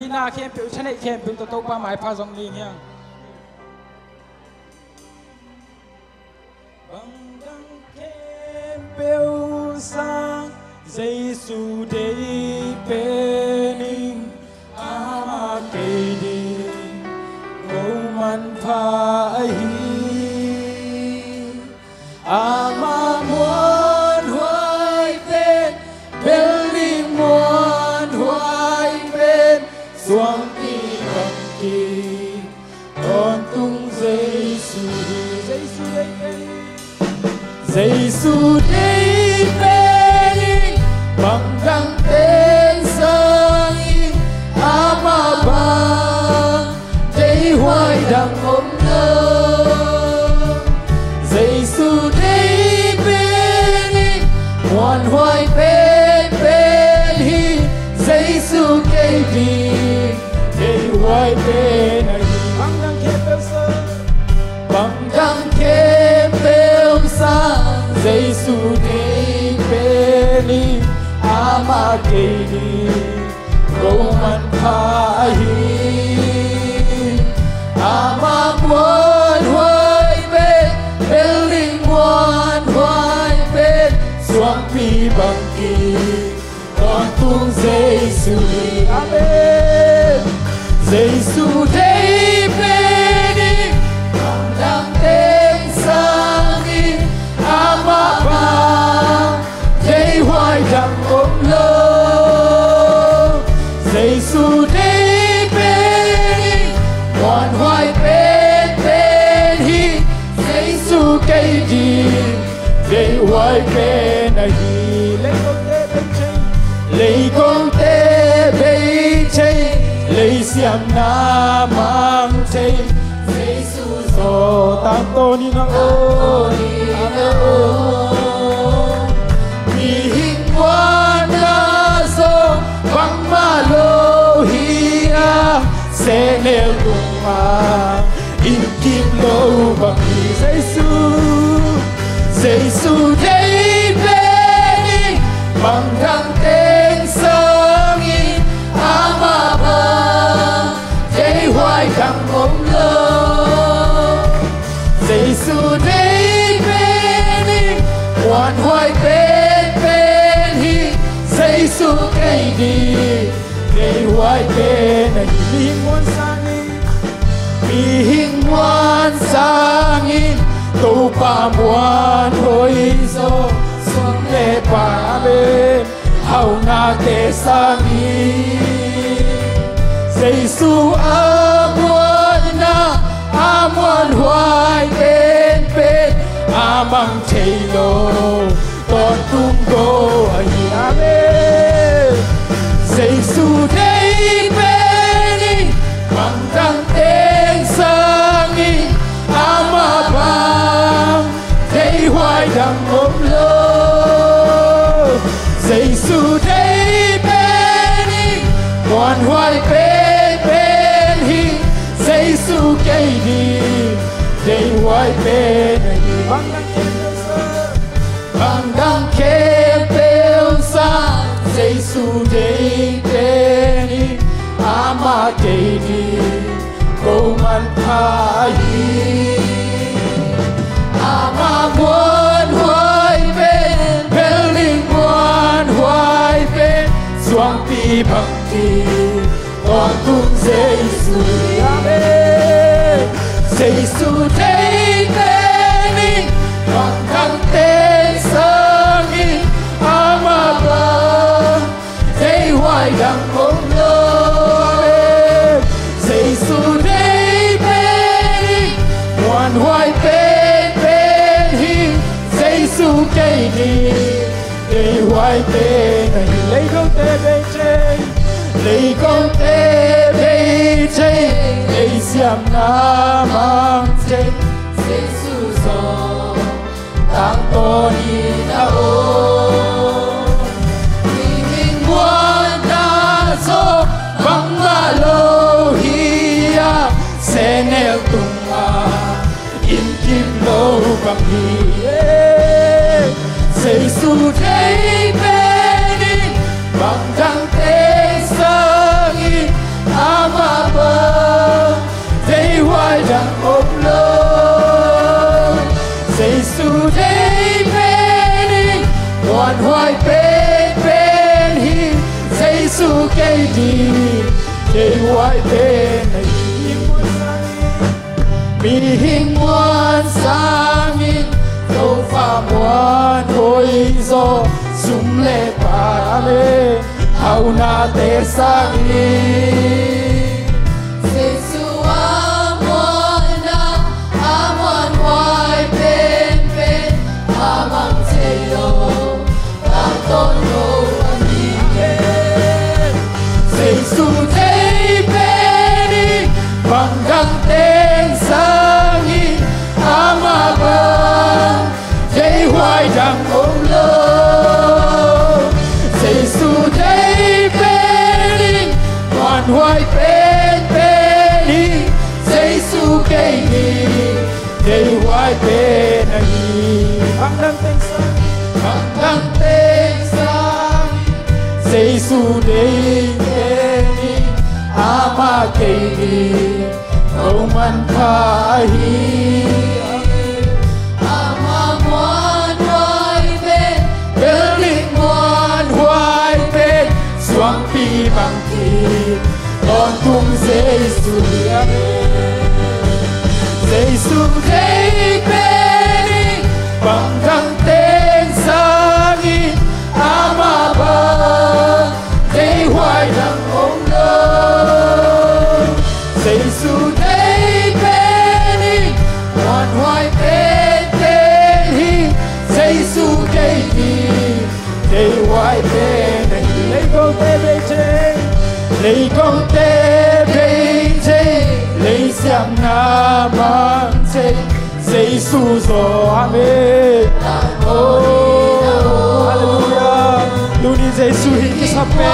na khem pe chane khem pe to pa mai pha jong ni ngiang bang dang khem pe sang Giêsu dei pening ama ke di ngô man pha hi ama muôn hoài tên bên đi muôn hoài bên xuống đi bằng kỳ con tung Giêsu dei pening bằng găng tên sang ama bang dei hoài đằng ôm nơ Giêsu dei pening muôn hoài bên bên hi Giêsu cây đi dei hoài bên này bằng găng khem bêu sa bằng găng khem bêu sa Giêsu dei pening ama kini roman pahi ama muôn hoài bên building muôn hoài bên xuống pi bằng kỳ con tung Giêsu amen Giêsu dei pening bằng đăng tên sang in ama bang dei hoài đằng ôm lơ Giêsu dei pening muôn hoài bên bên hi Giêsu cây đi dei hoài bên này lấy con tê bê chay lấy xiêm na mang chay Giêsu so tăng tô ni na ô bằng ma lô hia sẽ nêu cùng mà in kim lô bằng Giêsu dei pening bằng găng tên sang in ama bang dei hoài đằng ôm lơ Giêsu dei pening muôn hoài bên bên hi Giêsu cây đi dei hoài bên này mi hình muôn sang in tu pa muôn hoi zo xuống lệ pa bên hậu na kê sang in Giêsu muôn na muôn hoài bên bên mang chạy lô con tung go amen Giêsu dei pening bằng găng tên sang in ama bang dei hoài đằng ôm lơ Giêsu dei pening muôn hoài bên bên hi Giêsu cây đi dei hoài bên này bằng găng khem bêu sa Giêsu dei pening ama cây đi cô man pha hi ama muôn hoài bên building muôn hoài bên xuống pi bằng kỳ con tung Giêsu amen Giêsu dei pening bằng găng tên sang in ama bang dei hoài đằng ôm lơ Giêsu dei pening muôn hoài bên bên hi Giêsu cây đi dei hoài bên này lấy con tê bê chay lấy con tê bê chay lấy xiêm na mang chay Giêsu so tăng tô ni na ô hình muôn na so bằng ma lô hia sẽ nêu tung ma in kim lô bằng hi Giêsu dei pening bằng găng tên sang in hoài bên này mi hình muôn sang in đâu pha muôn hôi gió sum lệ pa lệ hau na te sang in Giêsu amona amon hoài bên bên among telo tam tôn lô Giêsu thấy bên đi bằng găng tên sang in ama bang thấy hoài rằng ôm lơ Giêsu thấy bên đi hoàn hoài bên đi Giêsu cây đi thấy hoài bên này bằng găng tên sang Giêsu đây ama kini Roman kahi ama muôn hoài bên Berlin muan hoài bên Suang pi bằng thi Con tung Giêsu Giêsu thấy bên bằng găng tên sang in ama bang thấy hoài rằng ông Giêsu thấy bên đi hoàn hoài bên hi Giêsu cây đi để hoài bên này lấy con tê bên trên lấy con tê bên trên lấy xem na mang trên Giêsu rồi amen oh hallelujah Luni Giêsu hình sắp về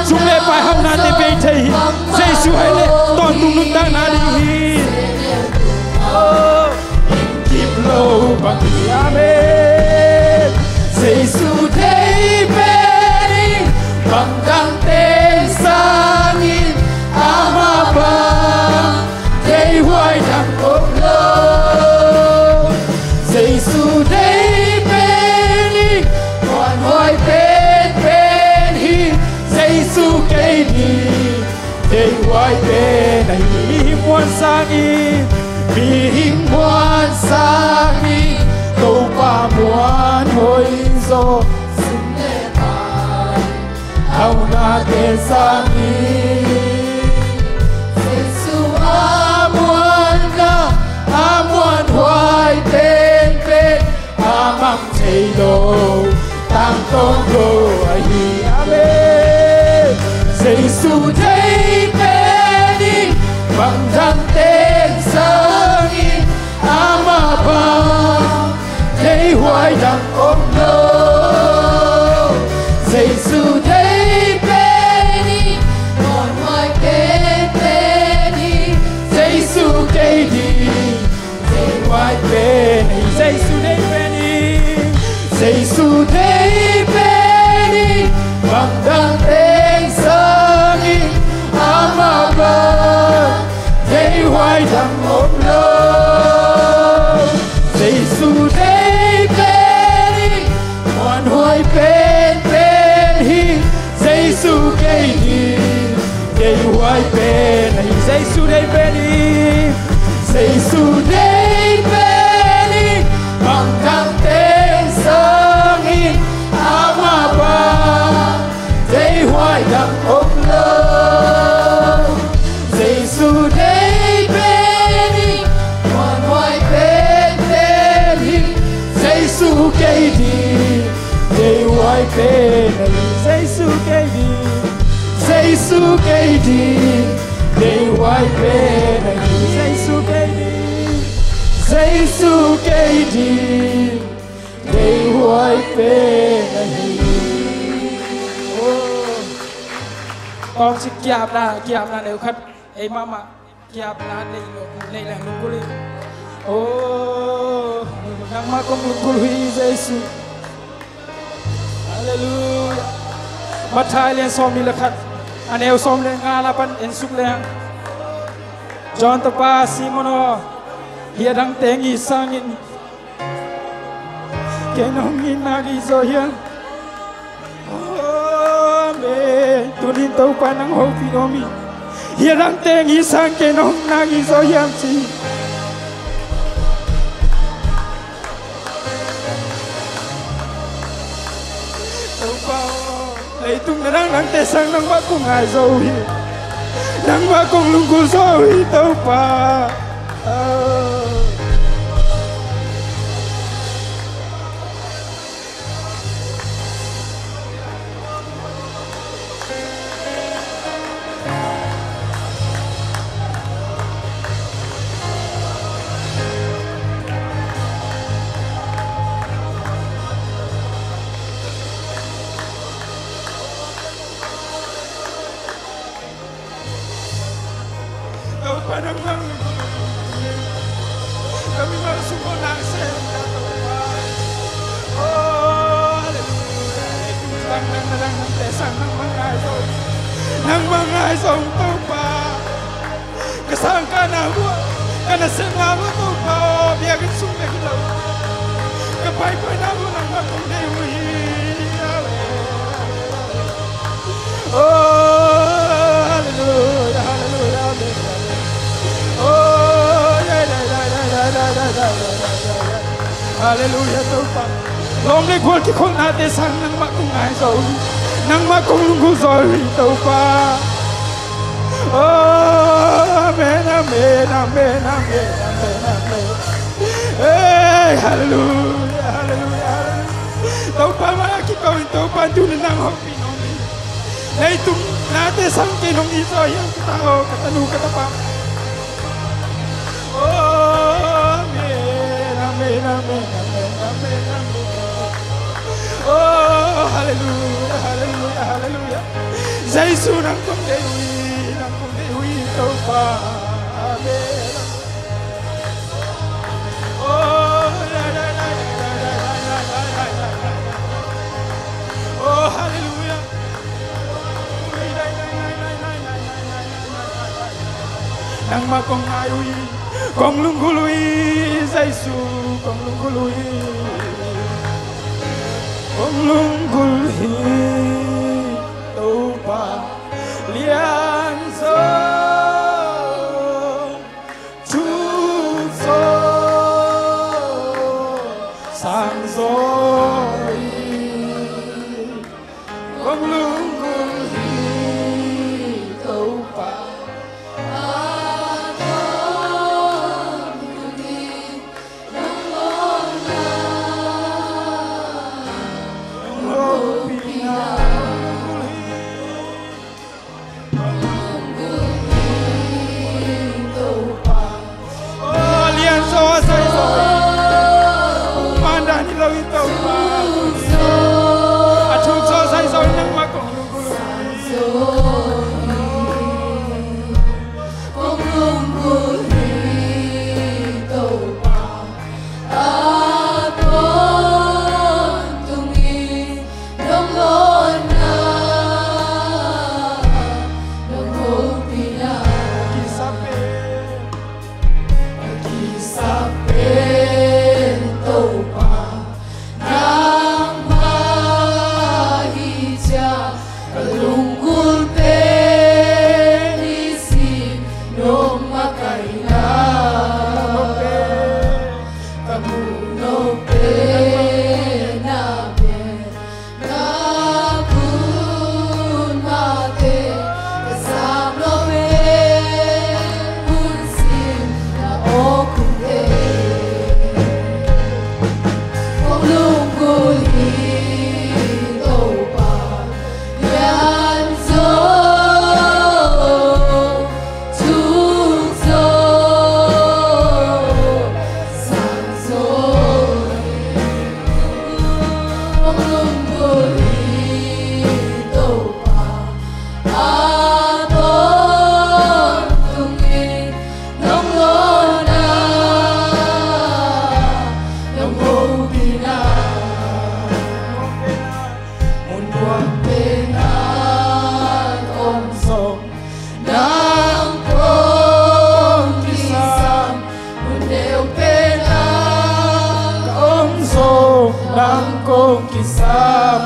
chúng lễ bài hôm nay để bên thầy Giêsu hãy lễ toàn tung nút đang na đi kịp lâu bằng amen Giêsu thấy bên bằng găng tên sang in ama bang thấy hoài thằng ôm lâu Giêsu thấy bên còn hoài bên hi Giêsu cây đi để hoài bên này mi muôn sang in mi hình muôn sang in câu pa muôn hôi gió sum lệ pa hau na te sang in Giêsu amuan hoài bên amang thầy đồ tăng tôn đồ ai amen Giêsu thấy bên đi bằng găng tên sang in ama bang thấy hoài rằng ôm lâu Giêsu thấy bên đi còn hoài bên hi Giêsu cây đi thấy hoài bên này Giêsu thấy bên đi Giêsu thấy bên đi bằng găng tên sang in ama bang thấy hoài rằng ôm lâu Giêsu thấy bên đi hoàn hoài bên hi Giêsu cây đi thấy hoài bên này Giêsu thấy bên đi Giêsu thấy bên đi bằng găng tên sang in ama bang thấy hoài rằng ôm lâu Giêsu thấy bên đi hoàn hoài bên hi Giêsu cây đi thấy hoài bên này Giêsu cây đi Giêsu cây đi thấy hoài bên này Giêsu cây đi Giêsu cây đi thấy hoài bên này con xin kiap na nếu khách ấy mama kiap na đây là nụ cười oh nang ma con nụ cười Giêsu hallelujah bắt thai lên xóm đi là khách anh em xóm lên ngã là pan en suk lên John tapa Simono hier đang tengi sangin kenong inagi zo hiang amen tunin tau panang ho pinomi hirang teng isang kenong nagi so yam si tau pa lấy tung nang te sang nang ba kong ai so hi nang ba kong lungkul so hi tau pa Padang lang kami masuk nangse oh haleluya nang tesang nang mga isong tupa kasangka na huwa kana sengawa tupa biagin sumbe kulaw kapay pa na mo nang makundewi oh haleluya haleluya Hallelujah Tupa Lom le kwal ki kon ate sang nang makung ay so nang makung lunggu so Tupa Oh amen amen amen amen amen amen Hey hallelujah hallelujah Tupa malaki ko Tupa dun nang hopi nomi na itong nate sang kinong iso yung katao katanu katapa Oh amen amen amen amen amen amen Oh hallelujah hallelujah hallelujah Jaisu nang kong dewi Tupa amen Oh la la la la la la la la Oh hallelujah nang makong ayui kong lunggului Jaisu kong lunggului Tupa lian so chu so sang so kong lunggului Tupa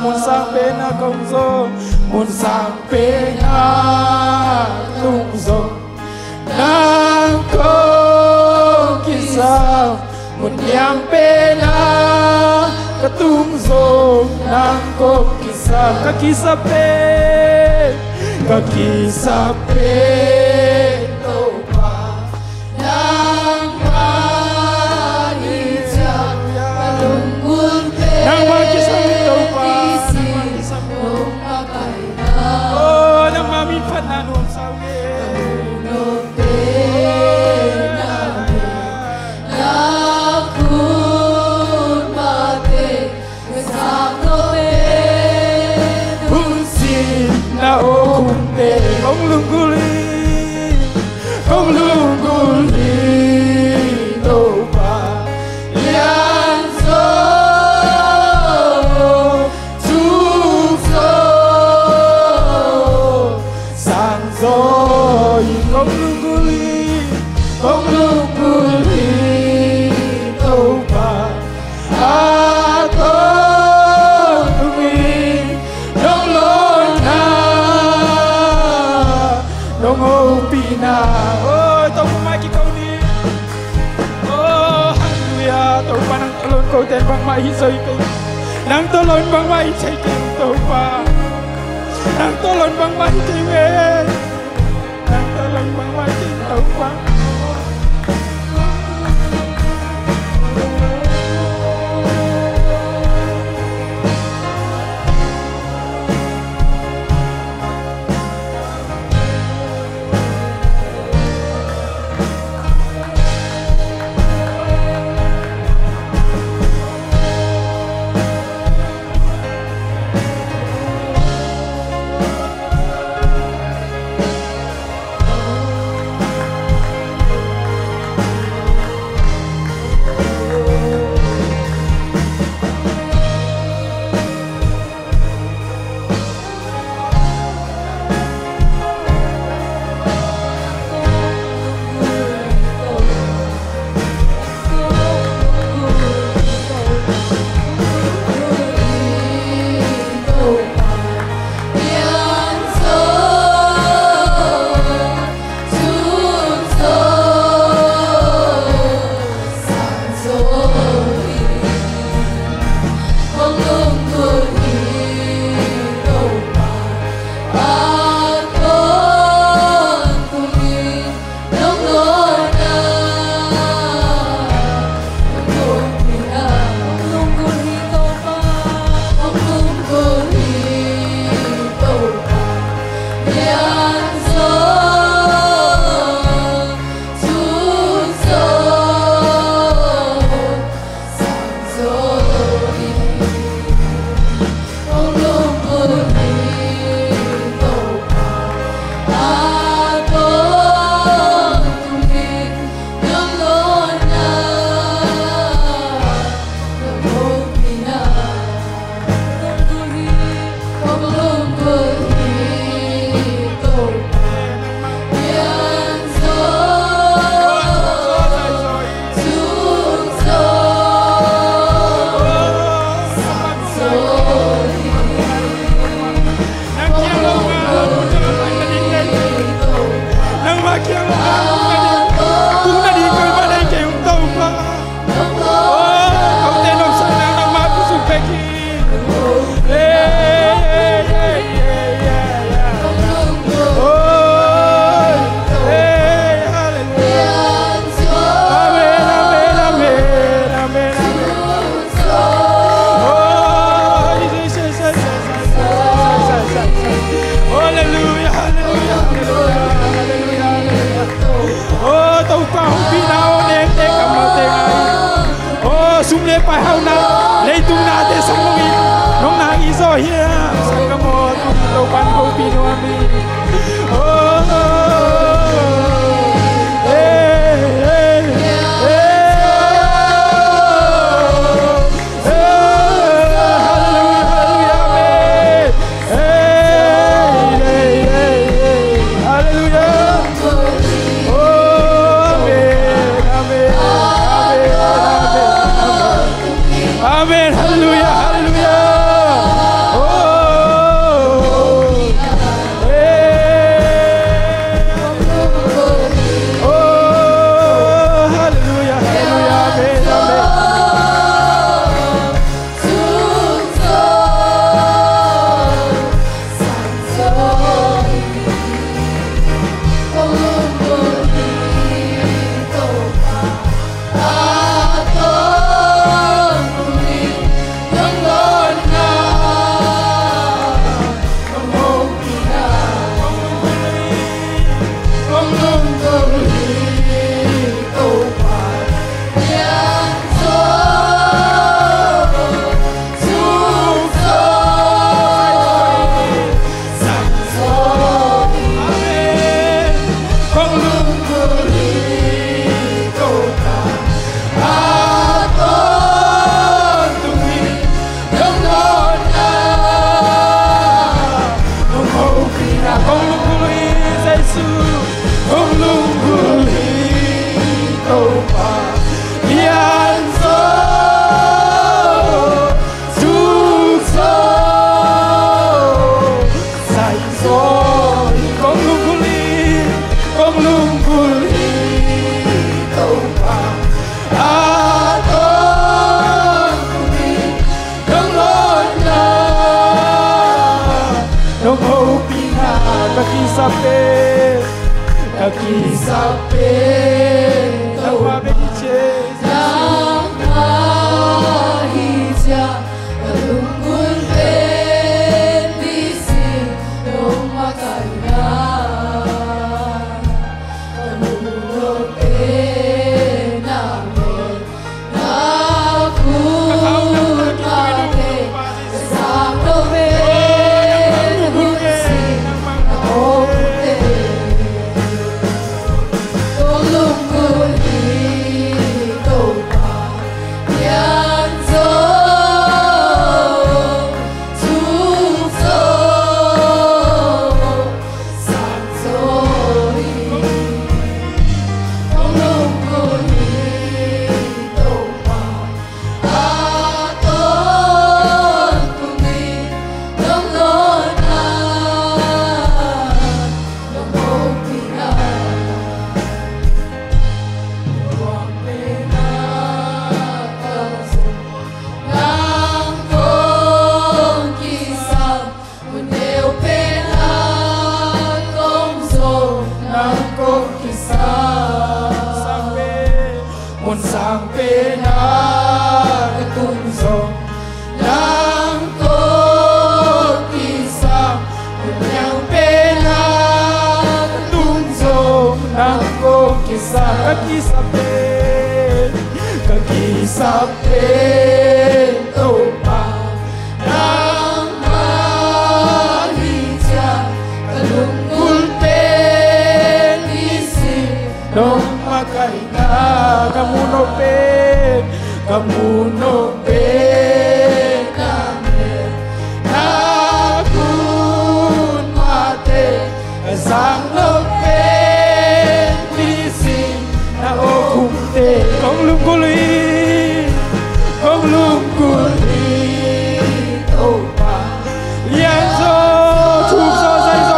Mun sang pena kong so mun sang pena tung rộng nang ko kisah munyang pena katung rộng nang ko kisah kakisah pe topa nang manijak kalungkul pe nang makisah topa nung makaina oh nang maminpan na nung sawi nung pe nakun mate kasako pe Bunsin na okumte Kong lungguli Dopa Lian so Tukso Sang so Kong lungguli Dopa Ato Tungin Nong lon na Nong opina Oh, tao pumaki kau ni Oh, hallelujah Tao pa nang tulon ko ten bang maisoy ko Nang tulon bang maisay ko Tao pa Nang tulon bang maisay ko Nang tulon bang maisay Tao pa không lung gulito pa yan so tukso say so không lung gulito pa aton kumi nong lon na nong hoping na kakisape tawa begiche yang mahija kalungkul bendisi nong makaya kalungkul namin aku mate sang bendisi nong sampai na ketunjong yang kisah yang pena ketunjong yang kisah kakisape topa yang mahija kalungkul penisi dong makaina kamu no pe kame nakun mate sang no pe lisi na okumte kong lungkuli topa yang so chuk so say so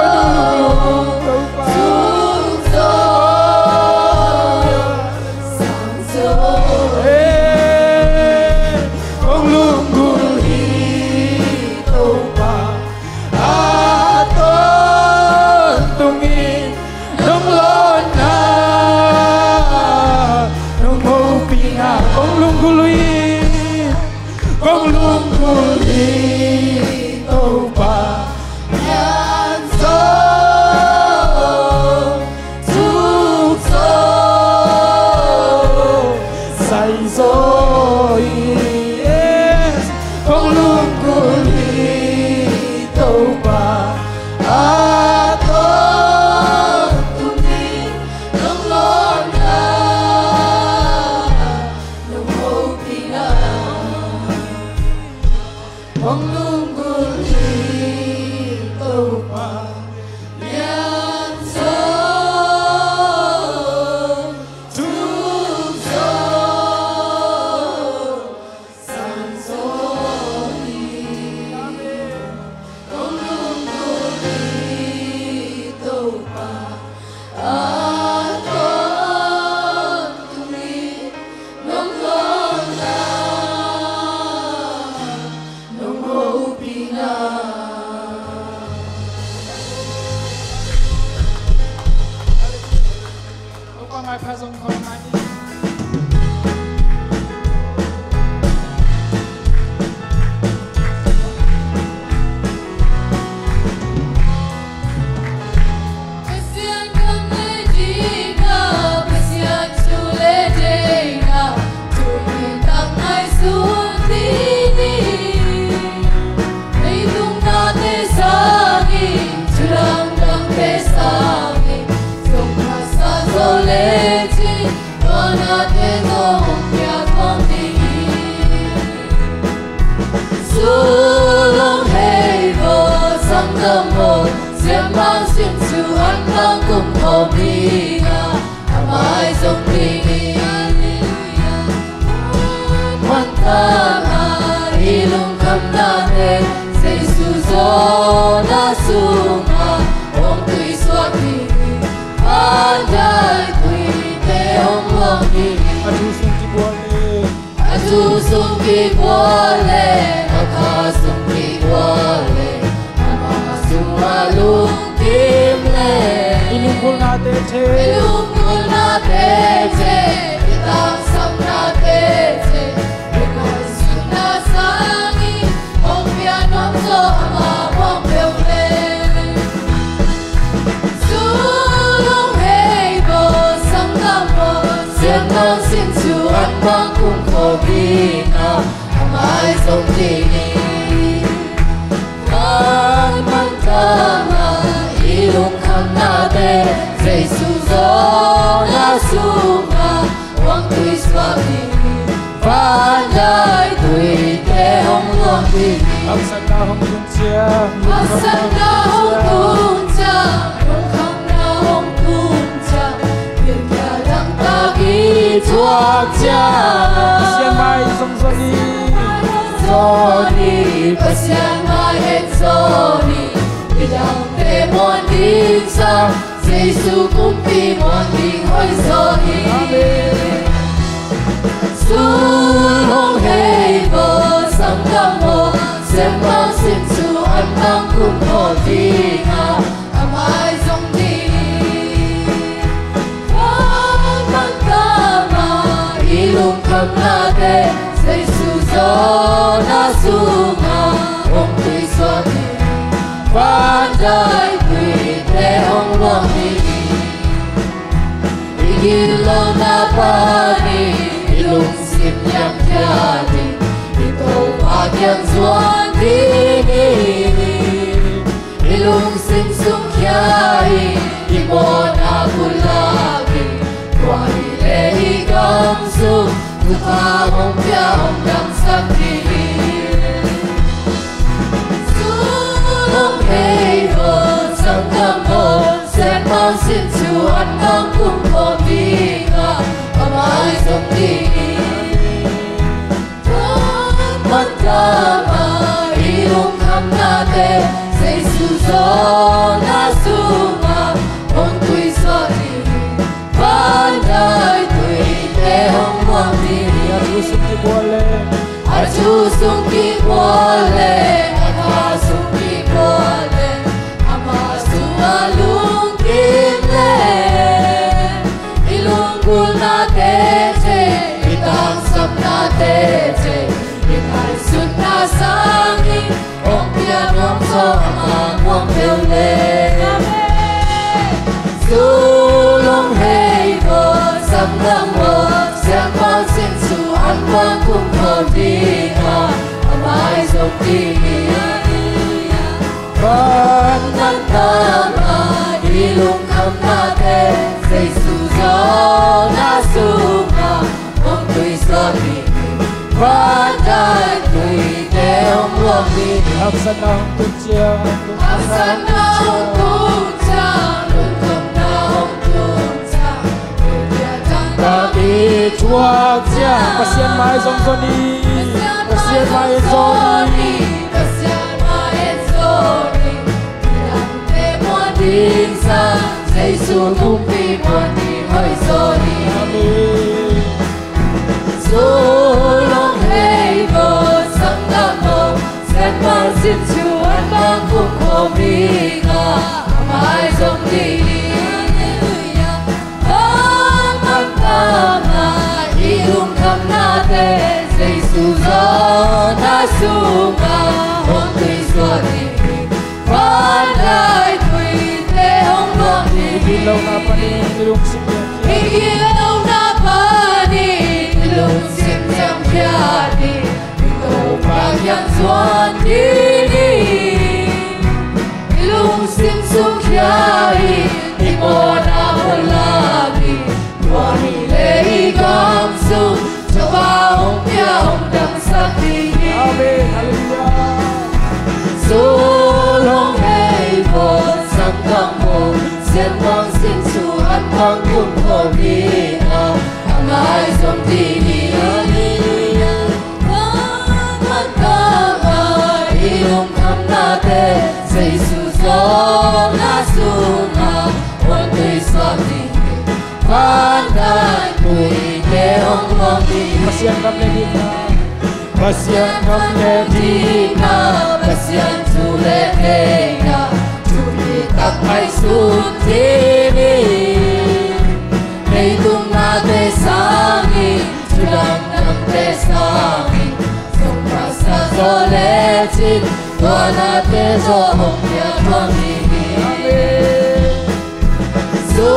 topa Atu sungki kuale, akasungki kuale, amasumbalung timle. Ilungkul natin Itang samna tete, because suna sangi, ong pianom so ama mong peule. Sulong heibo samgamo, siang sin suan bang kung kobina, amay song tini. Kan mantama, ilong kam natin, Jesus na sunga, wang tui swami, pandai tui te hong luang bini. Aksan na hong kuncha, Aksan na hong kuncha, rongkang na hong kuncha, birkya lang tagi tuak cha. Pasyan mai song soni, Soni, pasyan mai et soni, bidang te mon din sa. Jesus kumpi morning hoi soni. Sulong heibo samgamo, sembang sinsu anang kumho tinga, amay song dini. Pagmantama, ilong kam natin, Jesus na sunga, ong tui swami, pandai tui te hong luang bini. Igilaw na pani, ilong sim yang kyani, ikaw agyang zuan dini. Ilong sim sung kyai, imo na kulagi, kwa ile igam sung, tukahong piyahong dang sakini. Sulong heibo samgamo, sembang sinsu anang kumho tinga, amay song dini. Mantama, ilong kam natin, Jesus na sunga, ong tui swati, pandai tui te hong luang bini. Atusong ki kuale, akasong ki kuale, amasumalung kimle. Ilunggul na tete, itang sap na tete, ikay sut na sangi, ong pianong so amang wang peule. Sulong heibo samgamo, sembang sinsu anbang kumho tinga, amay song dini. Pagmantama, ilong kam natin, Jesus na sunga, ong tui swami, pandai tui te hong luang bini. aksan na hong kuncha, Aksan na hong kuncha, lungkam na hong kuncha, birkya lang tagi tuak cha. Pasyan mai song soni, pasyan mai soni. Pasyan mai soni, bilang te mon din sa, Jesus kumpi morning hoi soni. Sulong heibo samgamo, sembang sinsu anbang kumho tinga, amay song dini. Pagmantama, ilong kam natin, Jesus na sunga, ong tui swati, pandai tui te hong luang bini. Igilaw na panin, ilong simyan. Igilaw na pani, ilong sim yang kyani, ikaw pagyang zuan dini. Ilong sim sung kyai, imo na kulagi, kwa ile igam sung, chobahong piyahong dang sakini. Amen, hallelujah. Sulong heibo samgamo, sembang sinsu anbang kumho tinga, amay song dini. Pagmantama, ilong kam natin, Jesus na sunga, ong tui swati, pandai tui te hong luang bini. Pasian khắp lễ đi na Pasian khắp lễ đi na Pasian tu lễ đi na tu đi tắc ai xuống thế đi Đây tung na te sangi tu đam đam te sangi sông ta sa gió lễ chín tua na te gió hồng ya tuang đi Su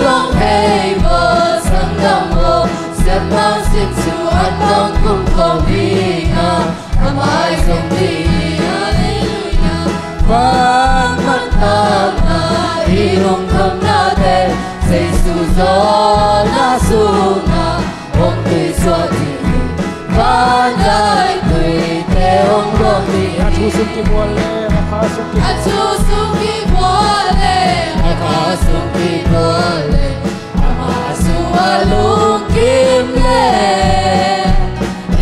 long hay vợ sang đam mô xem mang xin su an bang cùng con đi na am ai sông đi Hallelujah Van man tam na ilong tham na te Giêsu gió na su na ông tươi xóa đi Van đại tươi te ông con đi Atusum ki boleh Atusum ki boleh Akasum ki boleh Amasu alung kim le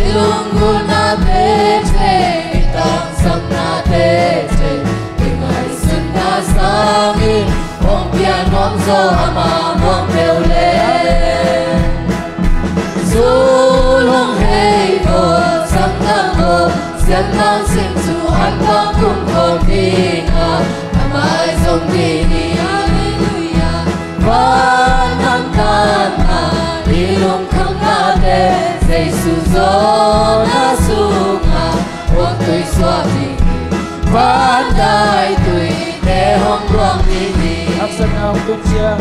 Ilunggu na bete Itang sam na tete Ingai sun na sami Ong pian ong zo ama mong beo le Sulong hei vo sam na mo Sian mang sim tu an bang kum ko minga Amai zong dini Hallelujah Van nam tan na Ilong kam na te Giêsu gió na sunga Ong tươi xóa dini Van đại tươi te hong ruang dini Aksan na hong tunsia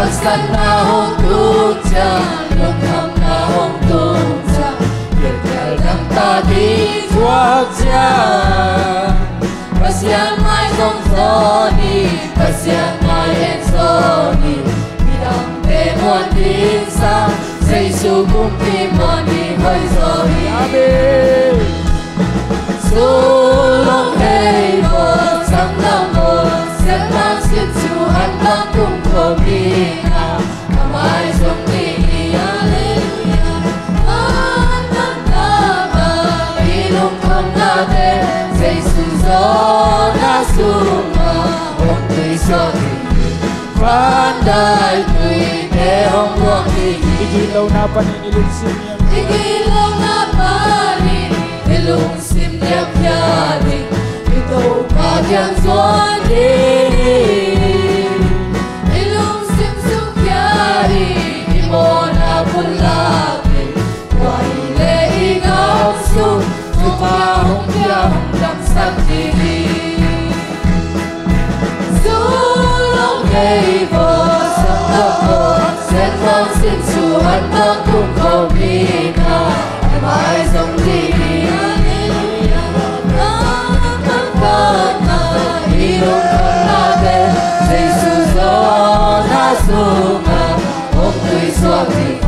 Aksan na hong tunsia Long kam na hong tunsia Yel tel dang ta di Tuak sia Pasian mai dong soni Pasian mai en soni Bidang te muan din sang Giêsu kum pi muan di hoi soni Amen Sulong hei vo sang nam mo Sian mang sin su an bang kum ko minga Amai song di Hallelujah An nam nama Ilong kam na te Giêsu gió na sunga Ong tươi xóa đi Van đại tươi te hong ruang đi Igilaw na paninilong simyan Igilaw na panin Ilong sim niya piyanin Ito pagyang zuan din Ilong sim sukyanin Imo na pulakin Waile ingaw sun Supahong piyahong damsak dini Sulong hei vo sang damo Sen mang sin su han bang kum ko minga Amai zong dini Hallelujah Ang kana ilong kam na te Giêsu gió na sunga Ong tươi xóa dini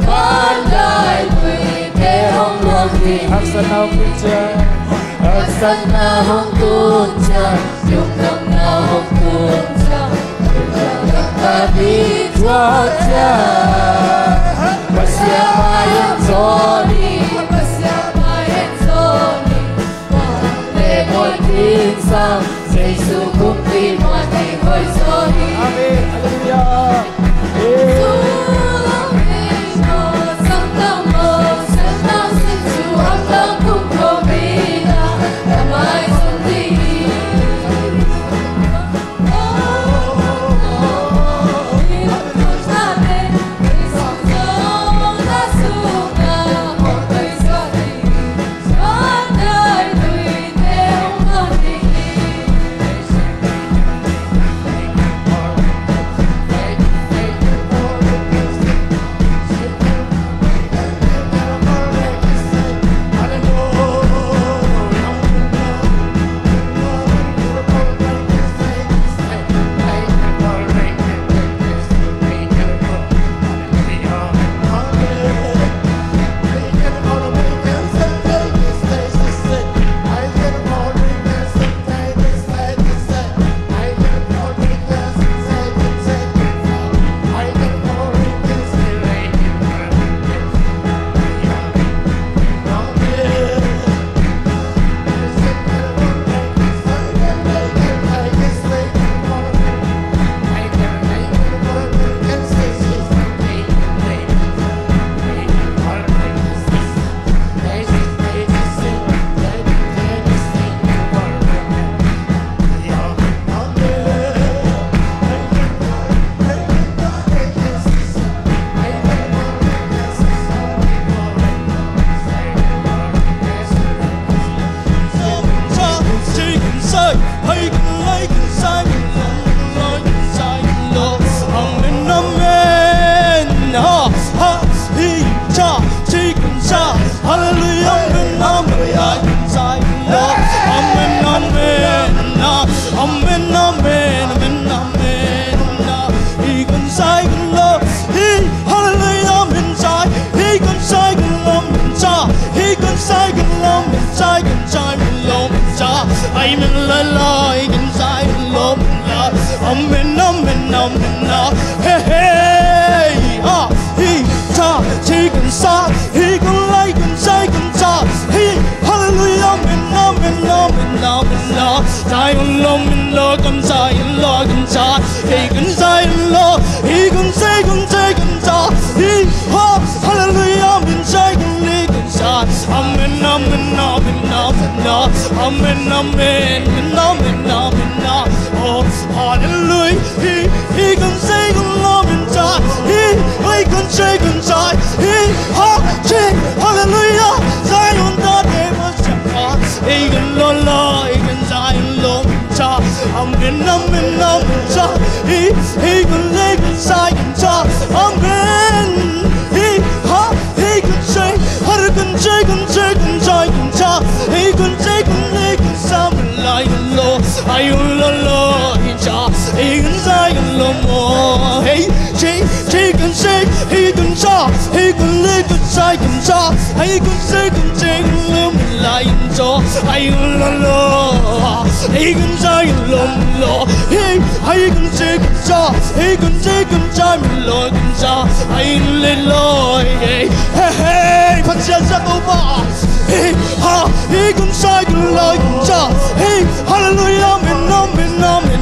Van đại tươi te hong ruang dini Aksan na hong tunsia Aksan na hong tunsia Yung kam na hong tunsia Tadi tuak sia Pasian mai en soni Pasian mai en soni Le muan din sang Giêsu kum pi muan di hoi soni Amen Hallelujah Sulong hei vo sang dam mo Sen mang sin su an bang kum ko minga Amai zong dini la in sai lo la amen amen amen hey hey ha hi cha chi kan sa hi kan lai kan sai kan cha hi hallelujah amen amen amen amen la sai lo min lo kan sai lo kan cha hi kan sai lo hi kan sai kan cha hi ha hallelujah amen sai kan li kan sa amen amen amen amen amen amen amen amen oh hallelujah he can say kan lo min cha he can say kan cha he ha chi hallelujah sai on da de ma sa he can lo he can sai lo min cha amen amen amen cha he can lay kan sai kan cha amen he ha he can say har kan say kan say kan sai kan cha he can say kan lay kan sa lai lo ai lo he cha he can say lo mo hey chi can say he can cha he can lay kan sai kan cha he can say kan lo lai cho ai lo he can say lo hey can say kan cha he can say kan cha lo kan cha ai le lo hey hey phát triển ra đâu mà hey ha he can say kan lo kan cha hey hallelujah amen amen amen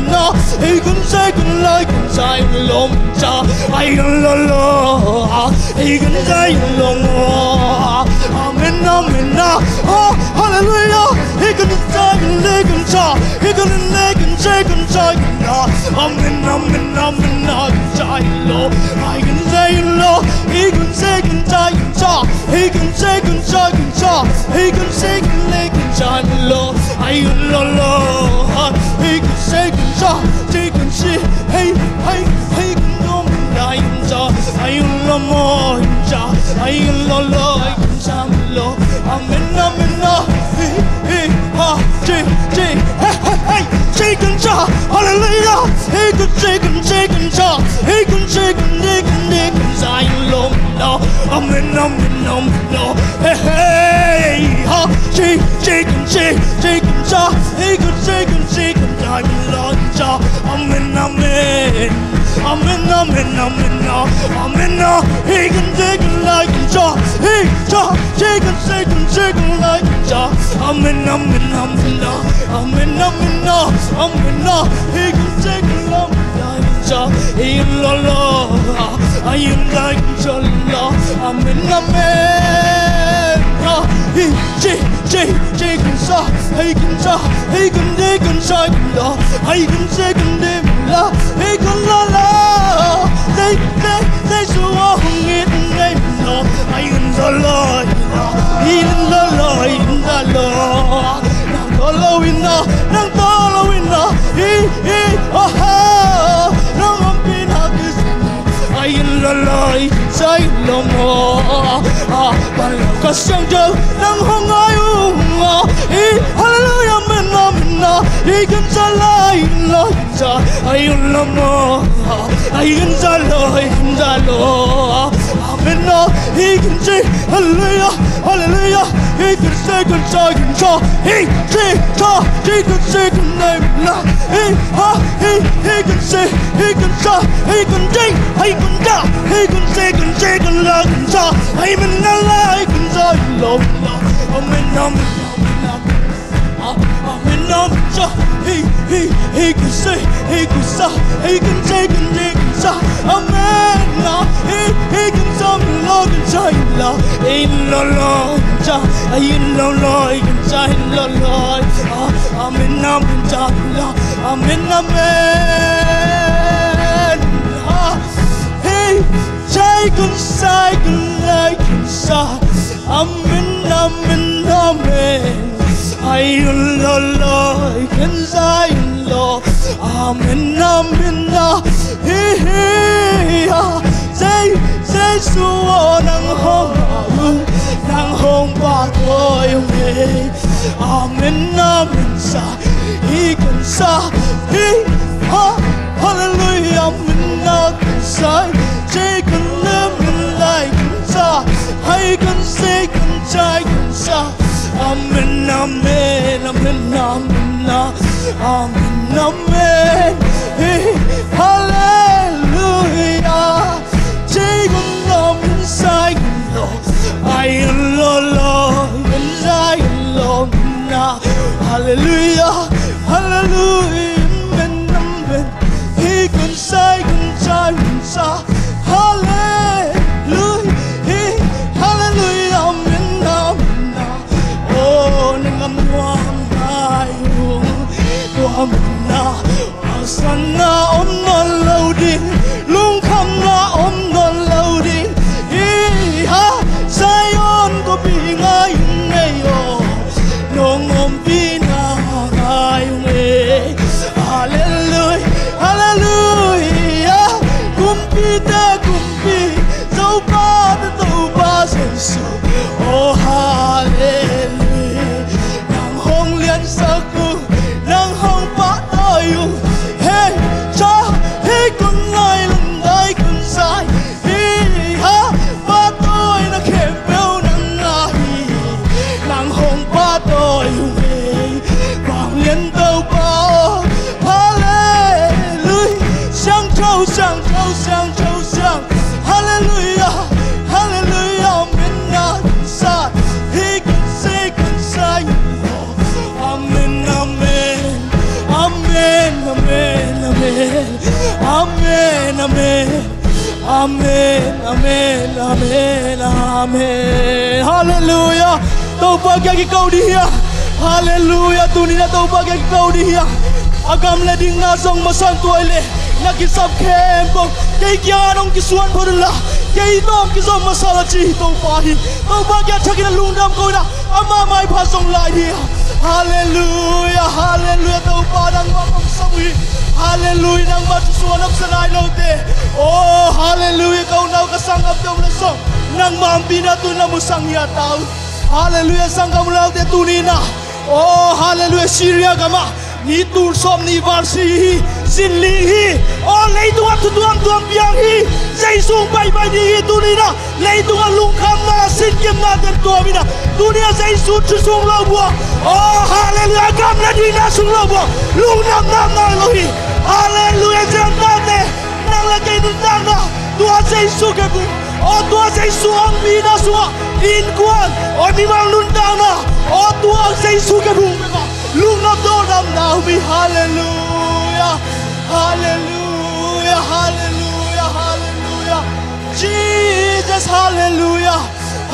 he can say kan lo kan cha lo cha ai lo he can say lo amen amen oh hallelujah he can say kan cha he can lay kan say kan cha amen amen amen cha lo I can say lo he can say kan cha he can say kan cha he can say kan lay kan cha lo I lo he can say kan cha he can say hey can no lai cha I lo mo cha I lo kan cha lo amen amen he ha chi hey can cha hallelujah he can say kan cha he can say kan sai lo no amen amen no hey ha chi can cha he can say kan sai lo cha amen amen amen amen amen he can say kan lai kan cha he can say kan lai kan cha amen amen amen he can say kan lai kan cha he lo I am like cha lo amen amen he can sa he can sa he can say lo he can say kan de la he can la they so hung it ngai lo I am so lo he lo nang tolo in he oh nang pin hagis I lo say lo mo ban ka sang jo nang hong ai he hallelujah men he can say lo cha I lo mo I can say lo amen he can say hallelujah he can say kan cha he can say kan name la he can say he can cha he can ding he can da he can say kan la kan cha amen la he can say lo amen cha he can say he can sa he can say kan cha amen he can say lo kan cha la in lo cha in lo kan cha lo amen cha la amen hey say kan sai kan lai kan sa amen I lo can say lo amen he say so nang hong ba thôi amen sa he can sa he hallelujah amen say can live like sa I can say can try can sa amen Amen, amen. Hallelujah. Jacob nom sai lo, ai lo lo, sai lo na. Hallelujah, hallelujah. Amen, amen. He can say, can try, can say. Hallelujah, hallelujah. Amen, amen. Oh, nangam wang ayung, wang na. Asana om non loading, lung kham na om non loading. Ha, Zion ko bingay ngayo, nong om binangay ngayon. Hallelujah, hallelujah. Kumpita kumpi, tauba sensu. Oh hallelujah. Nang hong lian saku, nang hong pa tayo. Hey, cha, hey kung ngay landay kung say. Hey, ha, patoy na kempel nang ngahi. Nang hong patoy hey, quang lian tauba. Hallelujah, hallelujah, hallelujah, amen, sa, he can say, amen, amen, amen, amen, amen, amen, amen, amen, amen, amen, amen, hallelujah, tauba kaya kau dia, hallelujah, tunina tauba kaya kau dia, agam leding nasong masantuay le. Nakisap kempong kay kianong kisuan podula kay tom kisong masala chi to pahi to bagya thakina lungdam ko na ama mai phasong lai hi hallelujah hallelujah to padang mapam samui hallelujah nang matusuan ak sanay lote oh hallelujah kau nau kasangap tong lesong nang mampi na tu na musang ya tau hallelujah sangam laute tunina oh hallelujah Syria kama ni tur som ni varsi hi sin ling hi o lei tung tu tuang piang hi sei sung bai bai ni tu ni na lei tung lung kham na sin kem na ter to mi na dunia sei su chu sung lo bua oh hallelujah kam na di na sung lo bua lung nam na lo hi hallelujah jam na te nang la kai nun tang na tua sei su ke bu o tua sei su ang bi na su in kuan o ni mang nun tang na o tua sei su ke bu lung nam do nam na bi hallelujah hallelujah hallelujah hallelujah Jesus hallelujah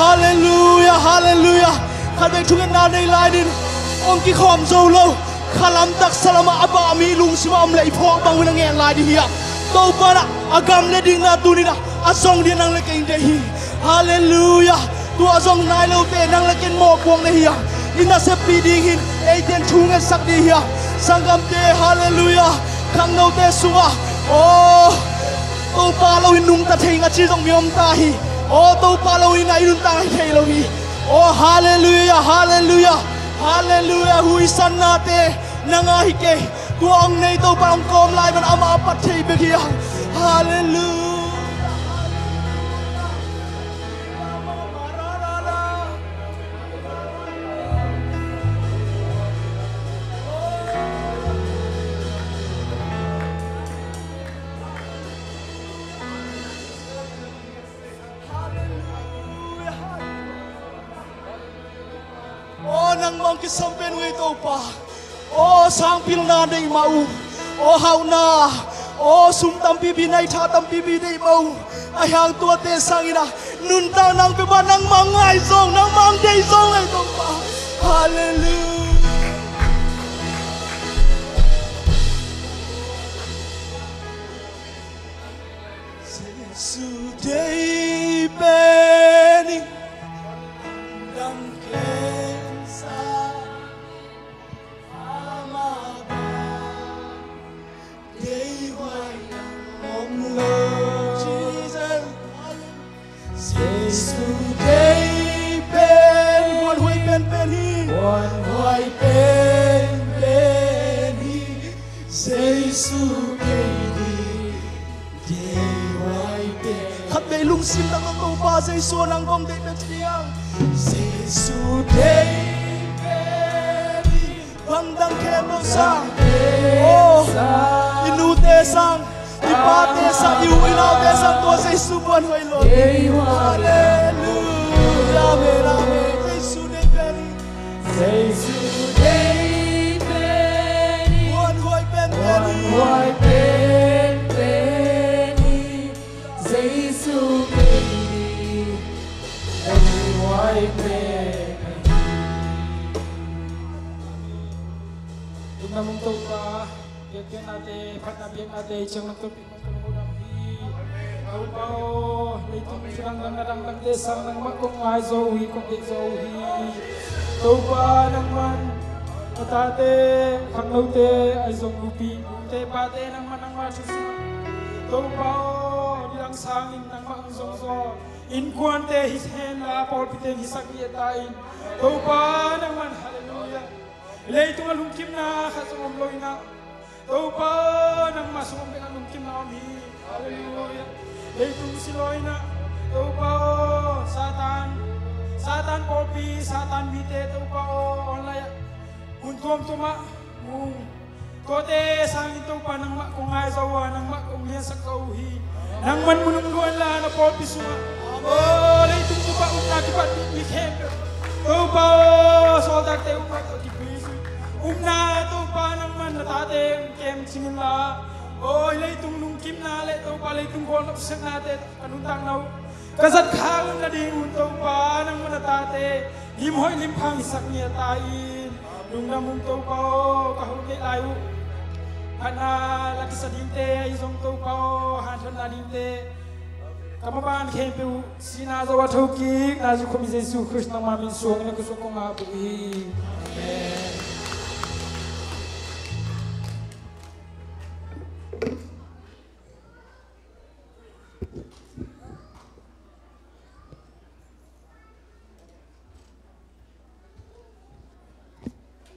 hallelujah hallelujah khát về chúng ta đây lại đi ông kia khom dâu lâu khalam tak salama aba mi lung sima om lei phok bang wina ngeng lai di hiya to pana agam le ding na tu ni na asong dia nang le keng de hi hallelujah tu asong nai lo te nang le ken mo kwang le hiya ina se pi ding hin e ten chung e sak di hiya sangam te hallelujah khang no te suwa oh to pa lo hin nung ta thei nga chi jong mi om ta hi oh to pa lo hin ai nun ta hi thei lo hi oh hallelujah hallelujah hallelujah hui san na te nangahi ke tu ang nei to pa ang kom lai ban ama pat thei be hi hallelujah nang mong kisampen wi to pa o sang pil na dei mau o hau na o sum tam pi bi nai tha tam pi bi dei mau ai hang tua te sang ina nun ta nang pe ba nang mang ngai zong nang mang dei zong ai to pa hallelujah Jesus dei beni dang lung sim nang ko pa say so nang kom de chiang say su dei beni hanggang kemo sang oh inute sang ipate sang iuinaute sang to sa isubuan hoy Lord hallelujah rame Jesus de beri Jesus de beri one hoy ben beri hoy ben beri Jesus beri hoy ben namung to pa kaya natin panabihan natin siyang nagtupik ng kalungunang au bao itong silang nangarang desang ng makong ay zohi kung di zohi to pa naman matate kangnaute ay zong lupi te pate naman ang masusi to pa nilang sangin ng maang zongzo in kuante his hand la paul piteng hisakiyatain to pa naman hallelujah ilay itong alungkim na kasumumloy na tau pa nang masumong pinalungkim na kami hallelujah ilay itong siloy na tau pa satan popi satan bite tau pa onlaya untuam tuma kote sangin tau pa nang makong aizawa nang makong liyan sa kauhi nang manmunungluan la na popi suma ilay itong tupa nakipat wikemper tau pa soldak tayo pa umna to pa naman natate kem singin la oh ilay itong lungkim na le to pa ilay itong konopsyan natin kanuntang naw kasat kaon na din to pa nang natate himhoy limpang isak niya tain nung namong to pa o kahuli layo kana lagi sa dinte isong to pa o hansan na dinte kamaban kempe sinazawa tawkik nazu komi Jesus Christ nang mamin suwang na gusto kong abuhi amen.